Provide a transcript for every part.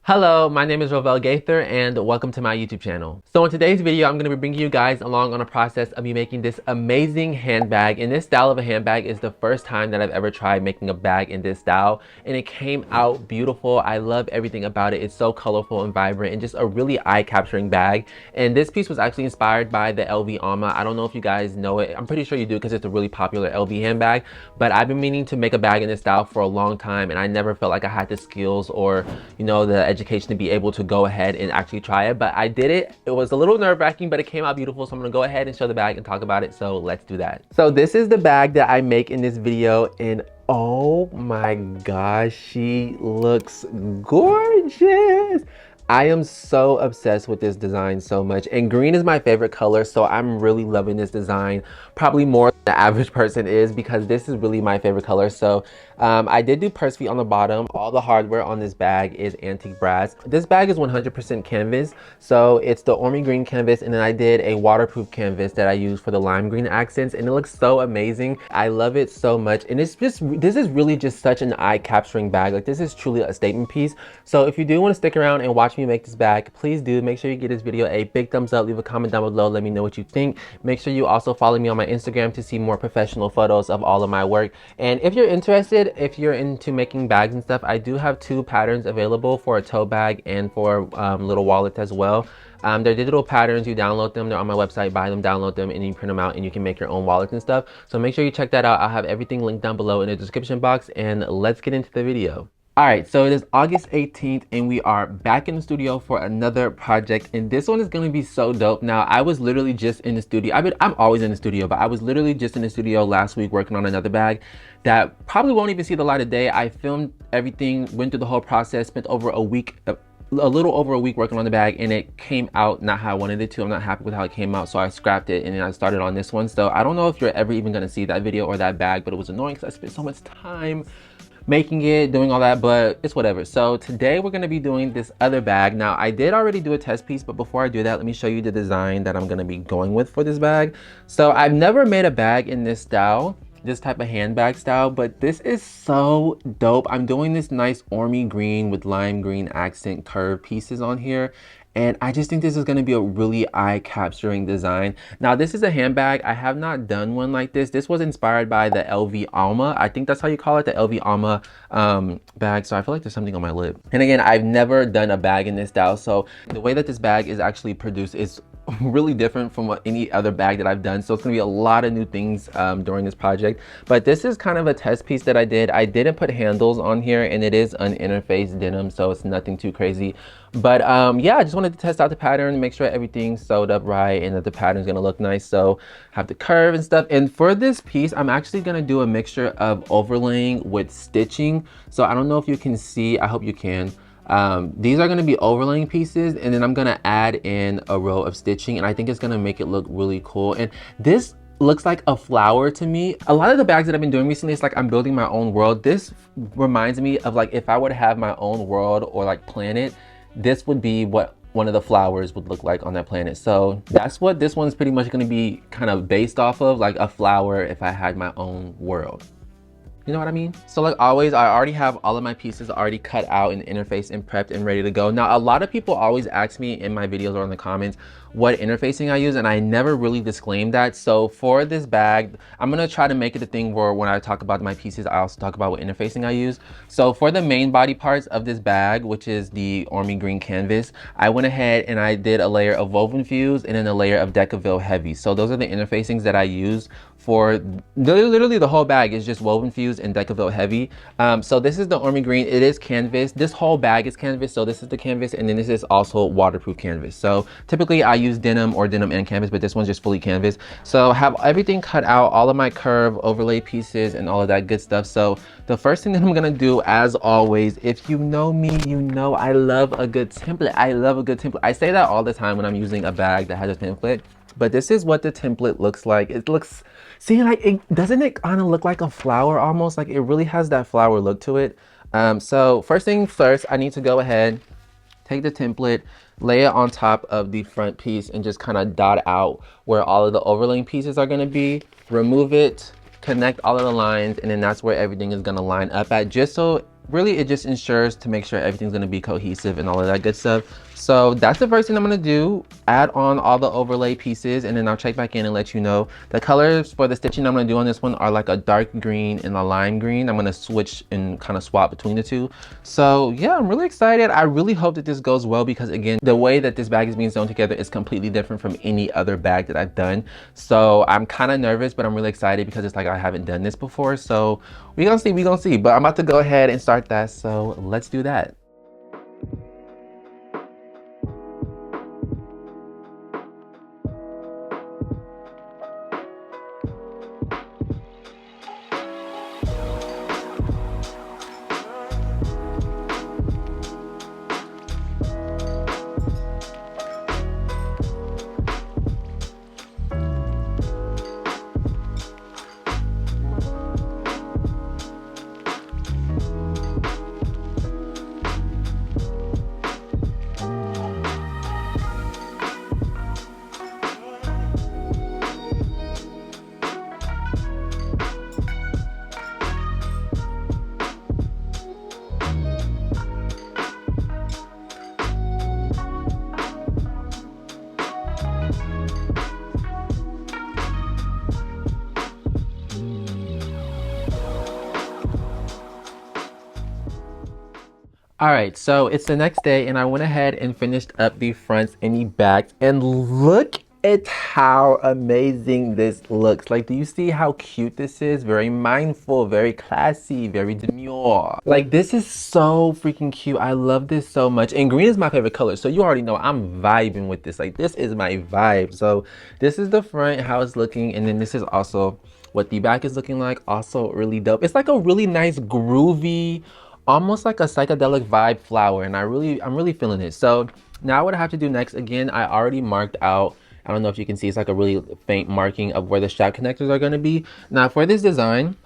Hello, my name is Rovel Gaither and welcome to my YouTube channel. So in today's video, I'm going to be bringing you guys along on a process of me making this amazing handbag. And this style of a handbag is the first time that I've ever tried making a bag in this style. And it came out beautiful. I love everything about it. It's so colorful and vibrant and just a really eye-capturing bag. And this piece was actually inspired by the LV Alma. I don't know if you guys know it. I'm pretty sure you do because it's a really popular LV handbag. But I've been meaning to make a bag in this style for a long time and I never felt like I had the skills or, the education to be able to go ahead and actually try it, but I did it. It was a little nerve-wracking, but it came out beautiful. So I'm gonna go ahead and show the bag and talk about it. So let's do that. So this is the bag that I make in this video, and oh my gosh, she looks gorgeous. I am so obsessed with this design so much, and green is my favorite color, so I'm really loving this design, probably more than the average person is, because this is really my favorite color. So I did do purse feet on the bottom. All the hardware on this bag is antique brass. This bag is 100% canvas, so it's the army green canvas, and then I did a waterproof canvas that I use for the lime green accents, and it looks so amazing. I love it so much, and this is really just such an eye-capturing bag. Like, this is truly a statement piece. So if you do want to stick around and watch me make this bag, please do. Make sure you give this video a big thumbs up, leave a comment down below, let me know what you think. Make sure you also follow me on my Instagram to see more professional photos of all of my work. And if you're interested, if you're into making bags and stuff, I do have 2 patterns available for a tote bag and for little wallets as well. They're digital patterns. You download them, they're on my website, buy them, download them, and you print them out and you can make your own wallets and stuff. So make sure you check that out. I'll have everything linked down below in the description box, and let's get into the video. All right, so it is August 18th and we are back in the studio for another project, and this one is going to be so dope. Now, I was literally just in the studio. I'm always in the studio, but I was literally just in the studio last week working on another bag that probably won't even see the light of day. I filmed everything, went through the whole process, spent over a week, a little over a week working on the bag, and it came out not how I wanted it to. I'm not happy with how it came out, so I scrapped it and then I started on this one. So I don't know if you're ever even going to see that video or that bag, but it was annoying because I spent so much time making it, doing all that, but it's whatever. So today we're gonna be doing this other bag. Now, I did already do a test piece, but before I do that, let me show you the design that I'm gonna be going with for this bag. So I've never made a bag in this style, this type of handbag style, but this is so dope. I'm doing this nice army green with lime green accent curve pieces on here. And I just think this is going to be a really eye-capturing design. Now, this is a handbag. I have not done one like this. This was inspired by the LV Alma. I think that's how you call it, the LV Alma bag. So I feel like there's something on my lip. And again, I've never done a bag in this style. So the way that this bag is actually produced is really different from any other bag that I've done. So it's gonna be a lot of new things during this project. But this is kind of a test piece that I did. I didn't put handles on here, and it is an interface denim, so it's nothing too crazy. But yeah, I just wanted to test out the pattern, make sure everything's sewed up right and that the pattern's gonna look nice. So have the curve and stuff. And for this piece, I'm actually gonna do a mixture of overlaying with stitching. So I don't know if you can see, I hope you can. These are going to be overlaying pieces, and then I'm going to add in a row of stitching, and I think it's going to make it look really cool. And this looks like a flower to me. A lot of the bags that I've been doing recently, it's like I'm building my own world. This reminds me of, like, if I were to have my own world or like planet, this would be what one of the flowers would look like on that planet. So that's what this one's pretty much going to be kind of based off of, like a flower if I had my own world. You know what I mean? So like always, I already have all of my pieces already cut out and interfaced and prepped and ready to go. Now, a lot of people always ask me in my videos or in the comments what interfacing I use, and I never really disclaimed that. So for this bag, I'm gonna try to make it a thing where when I talk about my pieces, I also talk about what interfacing I use. So for the main body parts of this bag, which is the army green canvas, I went ahead and I did a layer of woven fuse and then a layer of Decaville heavy. So those are the interfacings that I use for literally the whole bag is just woven fuse and Decaville heavy. So this is the army green. It is canvas. This whole bag is canvas. So this is the canvas, and then this is also waterproof canvas. So typically I use denim or denim and canvas, but this one's just fully canvas. So have everything cut out, all of my curve overlay pieces and all of that good stuff. So the first thing that I'm gonna do, as always, if you know me, you know I love a good template. I love a good template. I say that all the time when I'm using a bag that has a template, but this is what the template looks like. It looks, see, like, doesn't it kind of look like a flower almost? Like, it really has that flower look to it. So first thing first, I need to go ahead, take the template, lay it on top of the front piece, and just kind of dot out where all of the overlaying pieces are going to be. Remove it, connect all of the lines, and then that's where everything is going to line up at, just so Really, it just ensures to make sure everything's gonna be cohesive and all of that good stuff. So that's the first thing I'm gonna do, add on all the overlay pieces, and then I'll check back in and let you know. The colors for the stitching I'm gonna do on this one are like a dark green and a lime green. I'm gonna switch and kind of swap between the two. So yeah, I'm really excited. I really hope that this goes well because again, the way that this bag is being sewn together is completely different from any other bag that I've done. So I'm kind of nervous, but I'm really excited because it's like I haven't done this before. So we gonna see, but I'm about to go ahead and start that. So let's do that. All right, so it's the next day and I went ahead and finished up the fronts and the backs, and look at how amazing this looks. Like, do you see how cute this is? Very mindful, very classy, very demure. Like, this is so freaking cute. I love this so much. And green is my favorite color, so you already know I'm vibing with this. Like, this is my vibe. So this is the front, how it's looking, and then this is also what the back is looking like. Also really dope. It's like a really nice groovy, almost like a psychedelic vibe flower, and I'm really feeling it. So now what I have to do next, again, I already marked out, I don't know if you can see, it's like a really faint marking of where the strap connectors are going to be. Now for this design,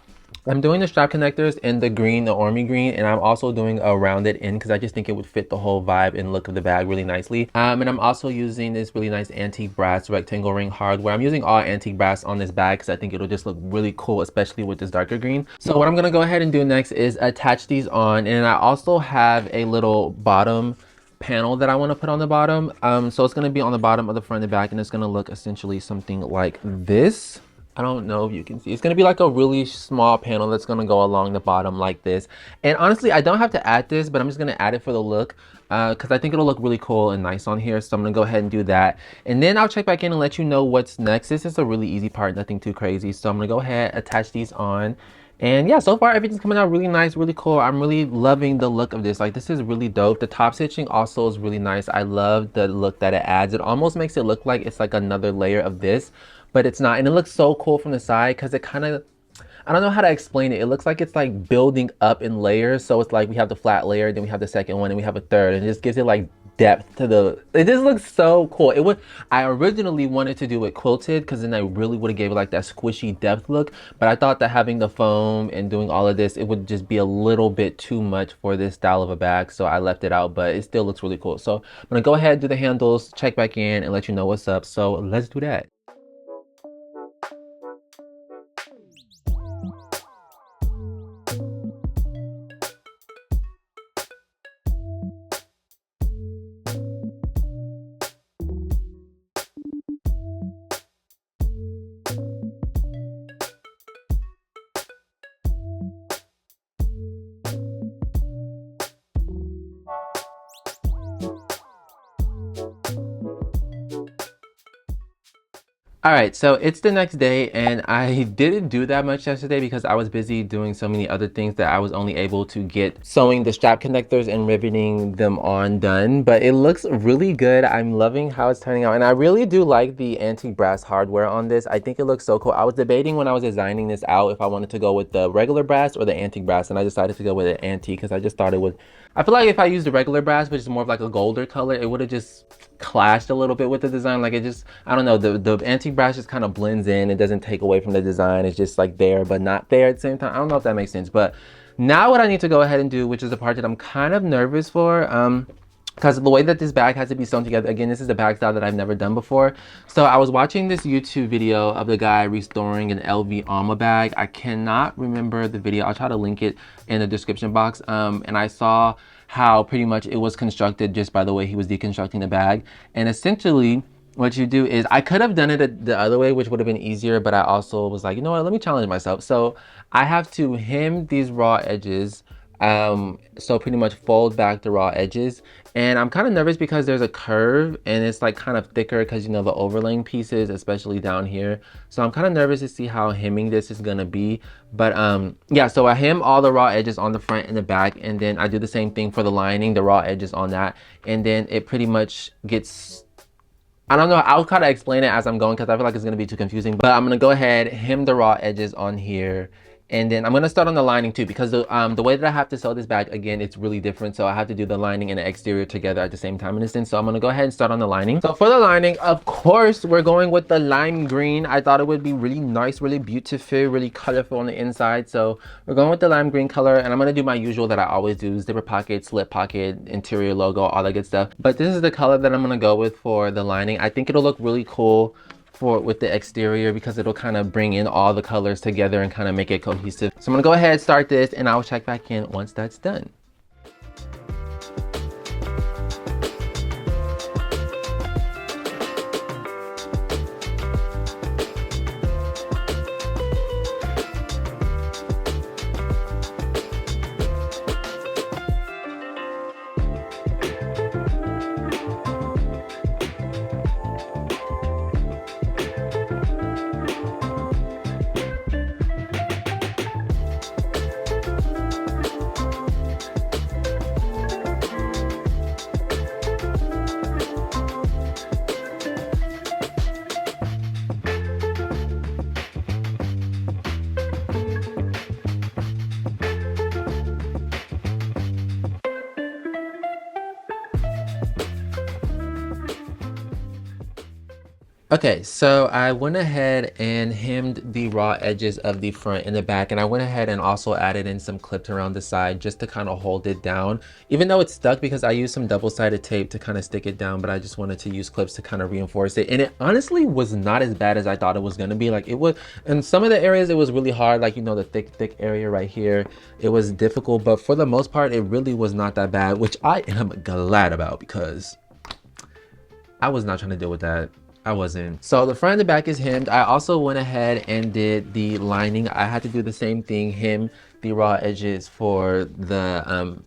I'm doing the strap connectors in the green, the army green, and I'm also doing a rounded end because I just think it would fit the whole vibe and look of the bag really nicely. And I'm also using this really nice antique brass rectangle ring hardware. I'm using all antique brass on this bag because I think it'll just look really cool, especially with this darker green. So what I'm gonna go ahead and do next is attach these on, and I also have a little bottom panel that I want to put on the bottom. So it's gonna be on the bottom of the front and the back, and it's gonna look essentially something like this. I don't know if you can see. It's gonna be like a really small panel that's gonna go along the bottom like this. And honestly, I don't have to add this, but I'm just gonna add it for the look because I think it'll look really cool and nice on here. So I'm gonna go ahead and do that. And then I'll check back in and let you know what's next. This is a really easy part, nothing too crazy. So I'm gonna go ahead, attach these on. And yeah, so far everything's coming out really nice, really cool. I'm really loving the look of this. Like, this is really dope. The top stitching also is really nice. I love the look that it adds. It almost makes it look like it's like another layer of this, but it's not. And it looks so cool from the side because it kind of, I don't know how to explain it. It looks like it's like building up in layers. So it's like we have the flat layer, then we have the second one, and we have a third, and it just gives it like depth to the, it just looks so cool. It would, I originally wanted to do it quilted because then I really would have gave it like that squishy depth look, but I thought that having the foam and doing all of this, it would just be a little bit too much for this style of a bag, so I left it out, but it still looks really cool. So I'm gonna go ahead, do the handles, check back in, and let you know what's up. So let's do that. All right, so it's the next day and I didn't do that much yesterday because I was busy doing so many other things that I was only able to get sewing the strap connectors and riveting them on done, but it looks really good. I'm loving how it's turning out, and I really do like the antique brass hardware on this. I think it looks so cool. I was debating when I was designing this out if I wanted to go with the regular brass or the antique brass, and I decided to go with the antique because I just thought it would, I feel like if I used the regular brass, which is more of like a golder color, it would have just clashed a little bit with the design. Like, it just, I don't know, the antique brass just kind of blends in. It doesn't take away from the design. It's just like there but not there at the same time. I don't know if that makes sense. But now what I need to go ahead and do, which is the part that I'm kind of nervous for, because the way that this bag has to be sewn together, again, this is a bag style that I've never done before. So I was watching this YouTube video of the guy restoring an LV Alma bag. I cannot remember the video. I'll try to link it in the description box. And I saw how pretty much it was constructed just by the way he was deconstructing the bag. And essentially, what you do is, I could have done it the other way, which would have been easier, but I also was like, you know what, let me challenge myself. So I have to hem these raw edges. So pretty much fold back the raw edges, and I'm kind of nervous because there's a curve and it's like kind of thicker because, you know, the overlaying pieces, especially down here. So I'm kind of nervous to see how hemming this is gonna be. But yeah, so I hem all the raw edges on the front and the back, and then I do the same thing for the lining, the raw edges on that, and then it pretty much gets, I don't know, I'll kind of explain it as I'm going because I feel like it's going to be too confusing. But I'm going to go ahead, hem the raw edges on here. And then I'm going to start on the lining too, because the way that I have to sew this bag, again, it's really different. So I have to do the lining and the exterior together at the same time in this instance. So I'm going to go ahead and start on the lining. So for the lining, of course, we're going with the lime green. I thought it would be really nice, really beautiful, really colorful on the inside. So we're going with the lime green color, and I'm going to do my usual that I always do: zipper pocket, slip pocket, interior logo, all that good stuff. But this is the color that I'm going to go with for the lining. I think it'll look really cool with the exterior because it'll kind of bring in all the colors together and kind of make it cohesive. So I'm gonna go ahead and start this, and I'll check back in once that's done. Okay, so I went ahead and hemmed the raw edges of the front and the back, and I went ahead and also added in some clips around the side just to kind of hold it down, even though it's stuck because I used some double-sided tape to kind of stick it down, but I just wanted to use clips to kind of reinforce it. And it honestly was not as bad as I thought it was going to be. Like, it was, in some of the areas it was really hard, like, you know, the thick area right here, it was difficult, but for the most part it really was not that bad, which I am glad about because I was not trying to deal with that. I wasn't. So the front and the back is hemmed. I also went ahead and did the lining. I had to do the same thing, hem the raw edges for the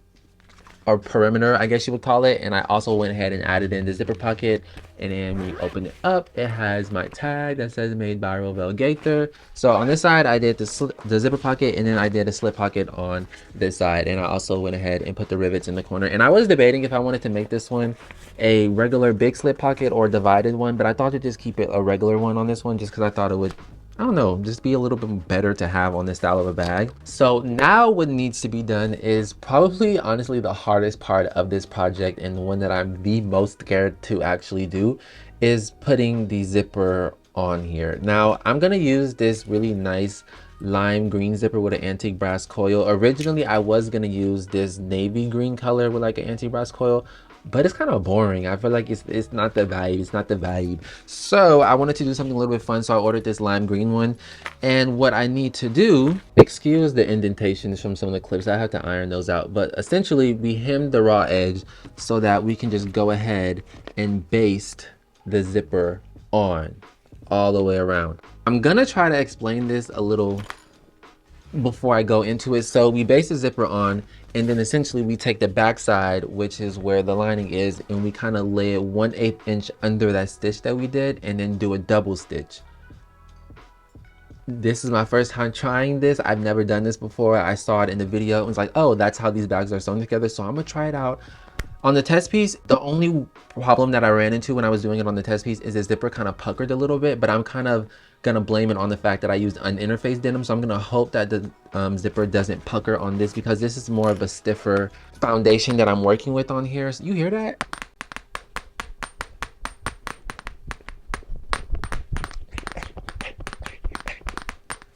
or perimeter, I guess you would call it. And I also went ahead and added in the zipper pocket, and then we open it up. It has my tag that says made by Rovell Gaither. So on this side, I did the zipper pocket, and then I did a slip pocket on this side. And I also went ahead and put the rivets in the corner. And I was debating if I wanted to make this one a regular big slip pocket or a divided one, but I thought to just keep it a regular one on this one, just because I thought it would, I don't know, just be a little bit better to have on this style of a bag. So now what needs to be done is probably honestly the hardest part of this project, and the one that I'm the most scared to actually do, is putting the zipper on here. Now I'm gonna use this really nice lime green zipper with an antique brass coil. Originally I was gonna use this navy green color with like an antique brass coil, but it's kind of boring. I feel like it's not the vibe. It's not the vibe. So I wanted to do something a little bit fun, so I ordered this lime green one. And what I need to do, excuse the indentations from some of the clips, I have to iron those out, but essentially we hemmed the raw edge so that we can just go ahead and baste the zipper on all the way around. I'm gonna try to explain this a little before I go into it. So we base the zipper on, and then essentially we take the back side, which is where the lining is, and we kind of lay it 1/8 inch under that stitch that we did, and then do a double stitch. This is my first time trying this. I've never done this before. I saw it in the video and was like, oh, that's how these bags are sewn together. So I'm gonna try it out. On the test piece, the only problem that I ran into when I was doing it on the test piece is the zipper kind of puckered a little bit, but I'm kind of gonna blame it on the fact that I used uninterfaced denim. So I'm gonna hope that the zipper doesn't pucker on this, because this is more of a stiffer foundation that I'm working with on here. So you hear that?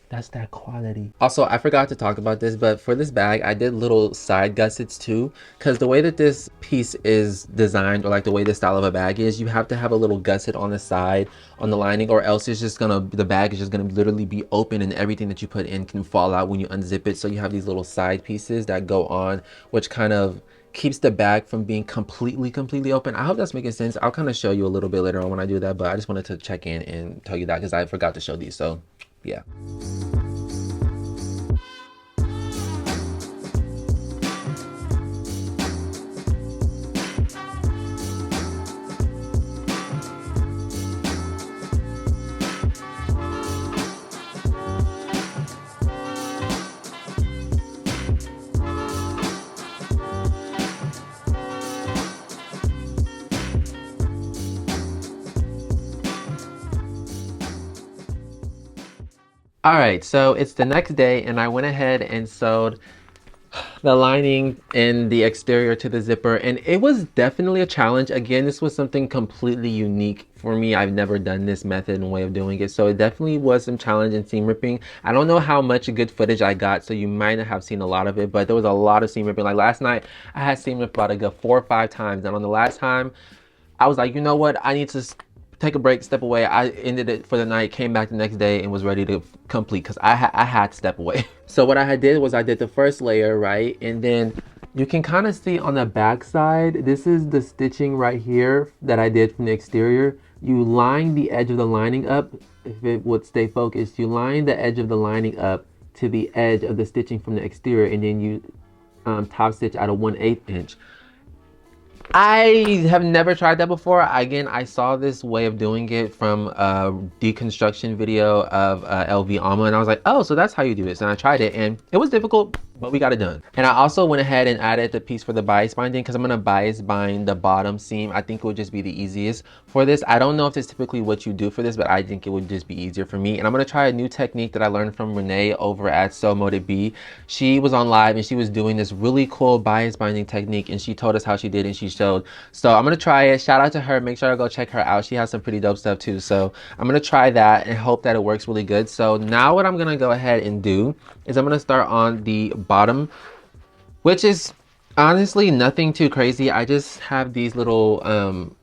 That's that quality. Also, I forgot to talk about this, but for this bag, I did little side gussets too, because the way that this piece is designed, or like the way this style of a bag is, you have to have a little gusset on the side, on the lining, or else it's just gonna, the bag is just gonna literally be open and everything that you put in can fall out when you unzip it. So you have these little side pieces that go on, which kind of keeps the bag from being completely open. I hope that's making sense. I'll kind of show you a little bit later on when I do that, but I just wanted to check in and tell you that because I forgot to show these. So yeah. All right, so it's the next day and I went ahead and sewed the lining and the exterior to the zipper, and it was definitely a challenge. Again, this was something completely unique for me. I've never done this method and way of doing it, so it definitely was some challenge in seam ripping. I don't know how much good footage I got, so you might not have seen a lot of it, but there was a lot of seam ripping. Like last night, I had seam ripped about a good 4 or 5 times, and on the last time, I was like, you know what, I need to take a break, step away. I ended it for the night, came back the next day and was ready to complete because I had to step away. So what I did was I did the first layer, right? And then you can kind of see on the back side, this is the stitching right here that I did from the exterior. You line the edge of the lining up, if it would stay focused, you line the edge of the lining up to the edge of the stitching from the exterior, and then you top stitch at a 1/8 inch. I have never tried that before. Again, I saw this way of doing it from a deconstruction video of LV Alma, and I was like, oh, so that's how you do this. And I tried it, and it was difficult, but we got it done. And I also went ahead and added the piece for the bias binding because I'm gonna bias bind the bottom seam. I think it would just be the easiest for this. I don't know if it's typically what you do for this, but I think it would just be easier for me. And I'm gonna try a new technique that I learned from Renee over at Sew Motive B. She was on live and she was doing this really cool bias binding technique, and she told us how she did and she showed. So I'm gonna try it. Shout out to her. Make sure to go check her out. She has some pretty dope stuff too. So I'm gonna try that and hope that it works really good. So now what I'm gonna go ahead and do is I'm gonna start on the bottom, which is honestly nothing too crazy. I just have these little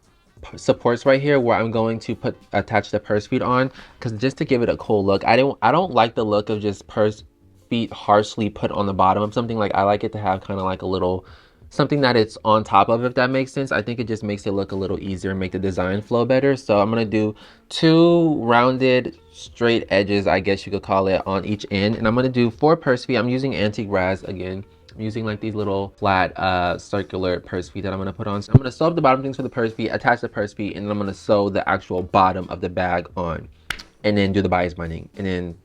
supports right here where I'm going to attach the purse feet on, because just to give it a cool look. I don't like the look of just purse feet harshly put on the bottom of something. Like I like it to have kind of like a little something that it's on top of, if that makes sense. I think it just makes it look a little easier and make the design flow better. So I'm gonna do 2 rounded straight edges, I guess you could call it, on each end, and I'm gonna do 4 purse feet. I'm using antique raz again. I'm using like these little flat circular purse feet that I'm gonna put on. So I'm gonna sew up the bottom things for the purse feet, attach the purse feet, and then I'm gonna sew the actual bottom of the bag on, and then do the bias binding, and then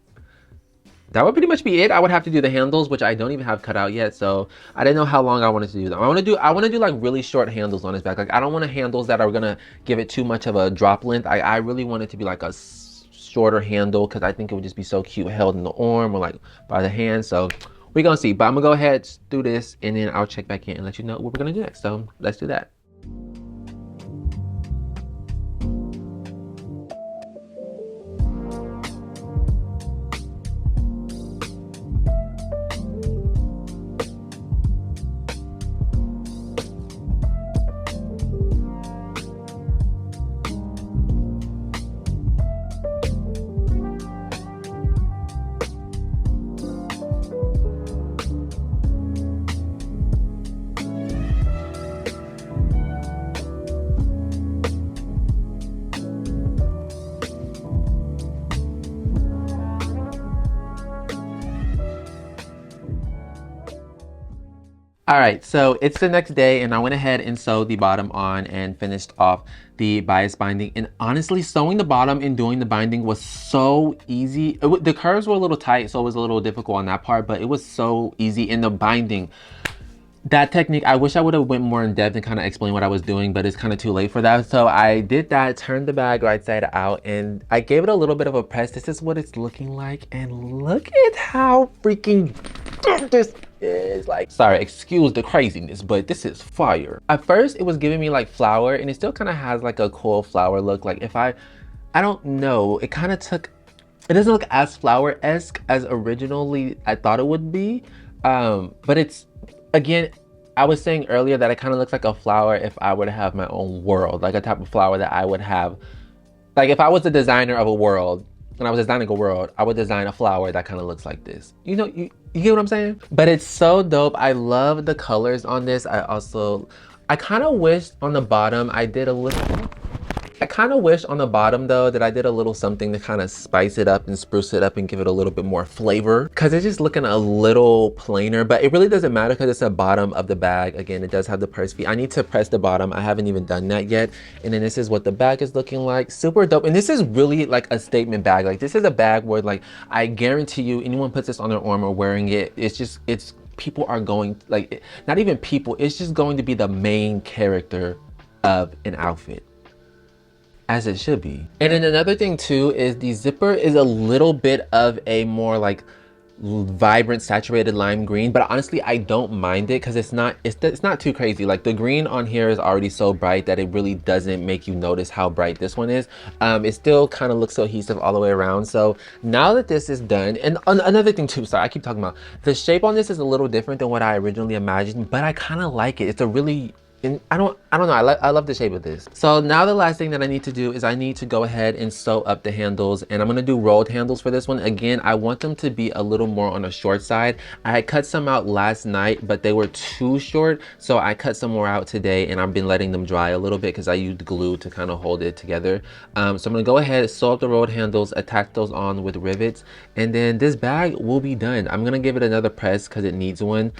that would pretty much be it. I would have to do the handles, which I don't even have cut out yet, so I didn't know how long I wanted to do them. I want to do like really short handles on this back. Like I don't want handles that are gonna give it too much of a drop length. I really want it to be like a shorter handle, because I think it would just be so cute held in the arm or like by the hand. So we're gonna see, but I'm gonna go ahead, do this, and then I'll check back in and let you know what we're gonna do next. So let's do that. All right, so it's the next day and I went ahead and sewed the bottom on and finished off the bias binding. And honestly, sewing the bottom and doing the binding was so easy. The curves were a little tight, so it was a little difficult on that part, but it was so easy. In the binding, that technique, I wish I would have went more in depth and kind of explained what I was doing, but it's kind of too late for that. So I did that, turned the bag right side out, and I gave it a little bit of a press. This is what it's looking like, and look at how freaking this is. Like, sorry, excuse the craziness, but this is fire. At first it was giving me like flower, and it still kind of has like a cool flower look. Like if I don't know, it kind of took It doesn't look as flower-esque as originally I thought it would be. But it's, again, I was saying earlier that it kind of looks like a flower if I were to have my own world, like a type of flower that I would have. Like if I was the designer of a world and I was designing a world, I would design a flower that kind of looks like this. You know, you get what I'm saying? But it's so dope. I love the colors on this. I kind of wish on the bottom I did a little, I kind of wish on the bottom though that I did a little something to kind of spice it up and spruce it up and give it a little bit more flavor, because it's just looking a little plainer, but it really doesn't matter because it's the bottom of the bag. Again, it does have the purse feet. I need to press the bottom. I haven't even done that yet. And then this is what the bag is looking like. Super dope. And this is really like a statement bag. Like this is a bag where like, I guarantee you anyone puts this on their arm or wearing it, it's people are going, like, not even people, it's just going to be the main character of an outfit. As it should be. And then another thing too is the zipper is a little bit of a more like vibrant saturated lime green, but honestly I don't mind it because it's not too crazy. Like the green on here is already so bright that it really doesn't make you notice how bright this one is. It still kind of looks cohesive all the way around. So now that this is done, and another thing too, sorry I keep talking about, the shape on this is a little different than what I originally imagined, but I kind of like it. It's a really, and I don't know, I love the shape of this. So now the last thing that I need to do is I need to go ahead and sew up the handles, and I'm gonna do rolled handles for this one. Again, I want them to be a little more on the short side. I had cut some out last night, but they were too short, so I cut some more out today, and I've been letting them dry a little bit because I used glue to kind of hold it together. So I'm gonna go ahead, sew up the rolled handles, attach those on with rivets, and then this bag will be done. I'm gonna give it another press because it needs one.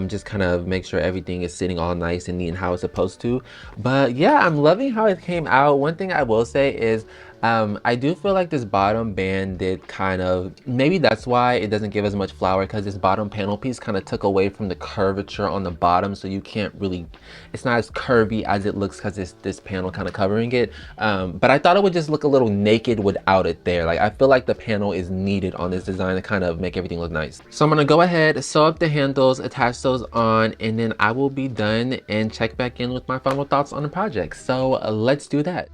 Just kind of make sure everything is sitting all nice and neat and how it's supposed to. But yeah, I'm loving how it came out. One thing I will say is I do feel like this bottom band did kind of, maybe that's why it doesn't give as much flower, because this bottom panel piece kind of took away from the curvature on the bottom, so you can't really, it's not as curvy as it looks because it's this panel kind of covering it. But I thought it would just look a little naked without it there. Like I feel like the panel is needed on this design to kind of make everything look nice. So I'm gonna go ahead, sew up the handles, attach those on, and then I will be done and check back in with my final thoughts on the project. So let's do that.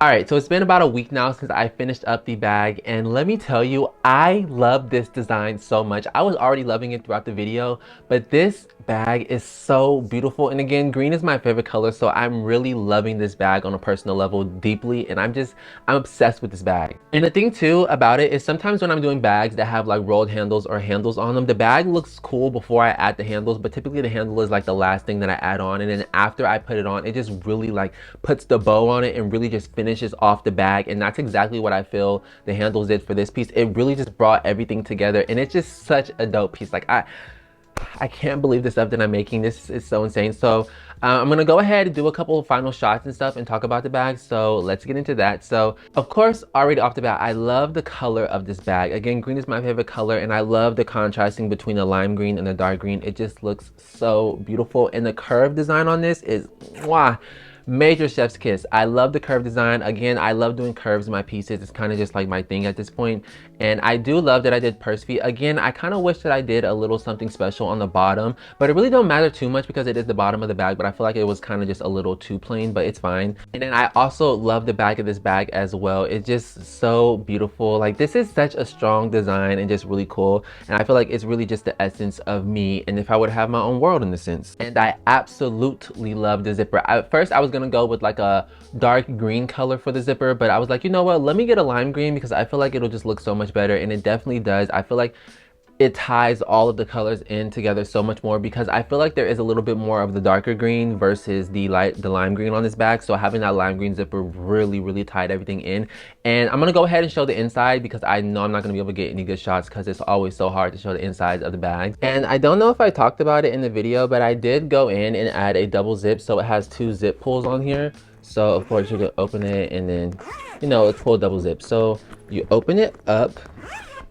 All right, so it's been about a week now since I finished up the bag, and let me tell you, I love this design so much. I was already loving it throughout the video, but this bag is so beautiful. And again, green is my favorite color, so I'm really loving this bag on a personal level deeply, and I'm obsessed with this bag. And the thing too about it is sometimes when I'm doing bags that have like rolled handles or handles on them, the bag looks cool before I add the handles, but typically the handle is like the last thing that I add on, and then after I put it on, it just really like puts the bow on it and really just finishes off the bag. And that's exactly what I feel the handles did for this piece. It really just brought everything together, and it's just such a dope piece. Like I can't believe the stuff that I'm making. This is so insane. So I'm gonna go ahead and do a couple of final shots and stuff and talk about the bag. So let's get into that. So of course, already off the bat, I love the color of this bag. Again, green is my favorite color, and I love the contrasting between the lime green and the dark green. It just looks so beautiful. And the curve design on this is mwah. Major chef's kiss. I love the curve design. Again, I love doing curves in my pieces. It's kind of just like my thing at this point. And I do love that I did purse feet. Again, I kind of wish that I did a little something special on the bottom, but it really don't matter too much because it is the bottom of the bag, but I feel like it was kind of just a little too plain, but it's fine. And then I also love the back of this bag as well. It's just so beautiful. Like this is such a strong design and just really cool. And I feel like it's really just the essence of me, and if I would have my own world in a sense. And I absolutely love the zipper. At first I was gonna go with like a dark green color for the zipper, but I was like, you know what, let me get a lime green because I feel like it'll just look so much better, and it definitely does. I feel like it ties all of the colors in together so much more, because I feel like there is a little bit more of the darker green versus the lime green on this bag. So having that lime green zipper really tied everything in. And I'm gonna go ahead and show the inside, because I know I'm not gonna be able to get any good shots because it's always so hard to show the insides of the bag. And I don't know if I talked about it in the video, but I did go in and add a double zip, so it has 2 zip pulls on here. So of course you can open it and then, you know, it's pull double zip. So you open it up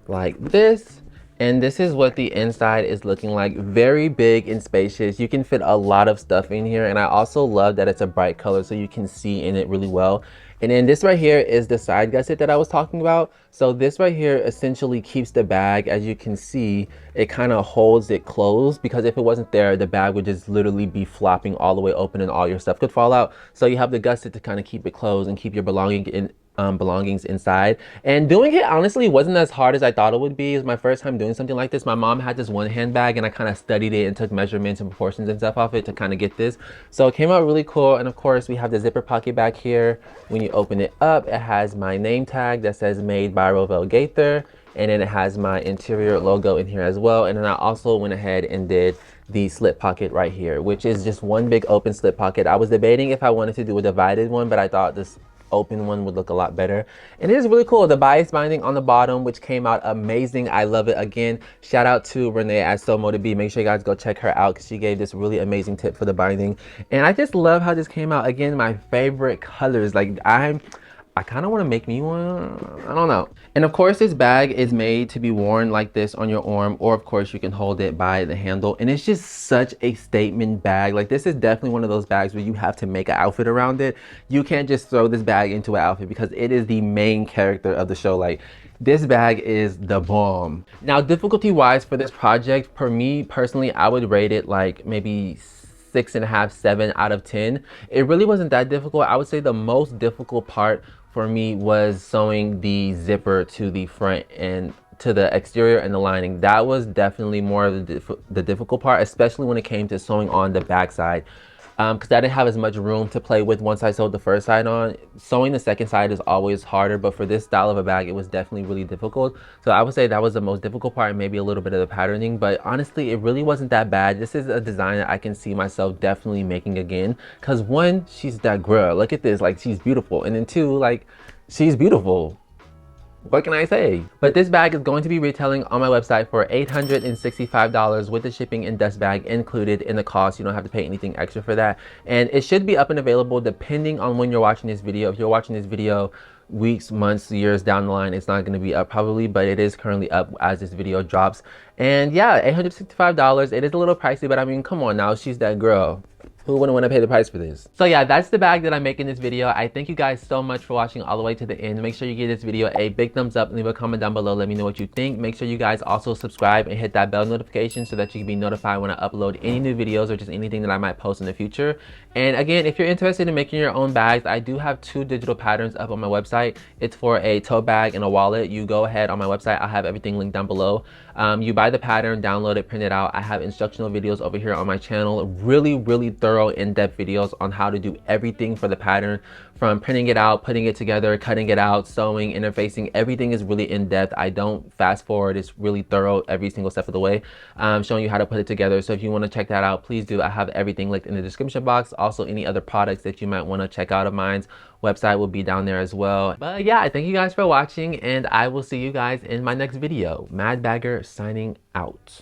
like this, and this is what the inside is looking like. Very big and spacious. You can fit a lot of stuff in here, and I also love that it's a bright color so you can see in it really well. And then this right here is the side gusset that I was talking about. So this right here essentially keeps the bag, as you can see, it kind of holds it closed, because if it wasn't there, the bag would just literally be flopping all the way open and all your stuff could fall out. So you have the gusset to kind of keep it closed and keep your belongings inside. And doing it honestly wasn't as hard as I thought it would be. It was my first time doing something like this. My mom had this one handbag and I kind of studied it and took measurements and proportions and stuff off it to kind of get this. So it came out really cool. And of course we have the zipper pocket back here. When you open it up, it has my name tag that says made by Rovell Gaither, and then it has my interior logo in here as well. And then I also went ahead and did the slip pocket right here, which is just one big open slip pocket. I was debating if I wanted to do a divided one, but I thought this open one would look a lot better. And it is really cool. The bias binding on the bottom, which came out amazing. I love it. Again, shout out to Renee at SoMoToBe. Make sure you guys go check her out, because she gave this really amazing tip for the binding. And I just love how this came out. Again, my favorite colors. Like I kind of want to make me one. I don't know. And of course, this bag is made to be worn like this on your arm, or of course you can hold it by the handle. And it's just such a statement bag. Like, this is definitely one of those bags where you have to make an outfit around it. You can't just throw this bag into an outfit, because it is the main character of the show. Like, this bag is the bomb. Now, difficulty wise for this project, for me personally, I would rate it like maybe 6.5, 7 out of 10. It really wasn't that difficult. I would say the most difficult part for me was sewing the zipper to the front and to the exterior and the lining. That was definitely more of the difficult part, especially when it came to sewing on the back side. Because I didn't have as much room to play with once I sewed the first side on. Sewing the second side is always harder, but for this style of a bag, it was definitely really difficult. So I would say that was the most difficult part, and maybe a little bit of the patterning, but honestly, it really wasn't that bad. This is a design that I can see myself definitely making again, because one, she's that girl. Look at this, like, she's beautiful. And then two, like, she's beautiful. What can I say? But this bag is going to be retailing on my website for $865 with the shipping and dust bag included in the cost. You don't have to pay anything extra for that. And it should be up and available depending on when you're watching this video. If you're watching this video weeks, months, years down the line, it's not going to be up probably, but it is currently up as this video drops. And yeah, $865. It is a little pricey, but I mean, come on now, she's that girl. Who wouldn't want to pay the price for this? So yeah, that's the bag that I'm making this video. I thank you guys so much for watching all the way to the end. Make sure you give this video a big thumbs up, leave a comment down below, let me know what you think. Make sure you guys also subscribe and hit that bell notification so that you can be notified when I upload any new videos or just anything that I might post in the future. And again, if you're interested in making your own bags, I do have 2 digital patterns up on my website. It's for a tote bag and a wallet. You go ahead on my website, I'll have everything linked down below. You buy the pattern, download it, print it out. I have instructional videos over here on my channel, really thorough, in-depth videos on how to do everything for the pattern, from printing it out, putting it together, cutting it out, sewing, interfacing. Everything is really in-depth. I don't fast forward. It's really thorough every single step of the way, showing you how to put it together. So if you want to check that out, please do. I have everything linked in the description box. Also, any other products that you might want to check out of mine, website will be down there as well. But yeah, I thank you guys for watching, and I will see you guys in my next video. Mad Bagger signing out.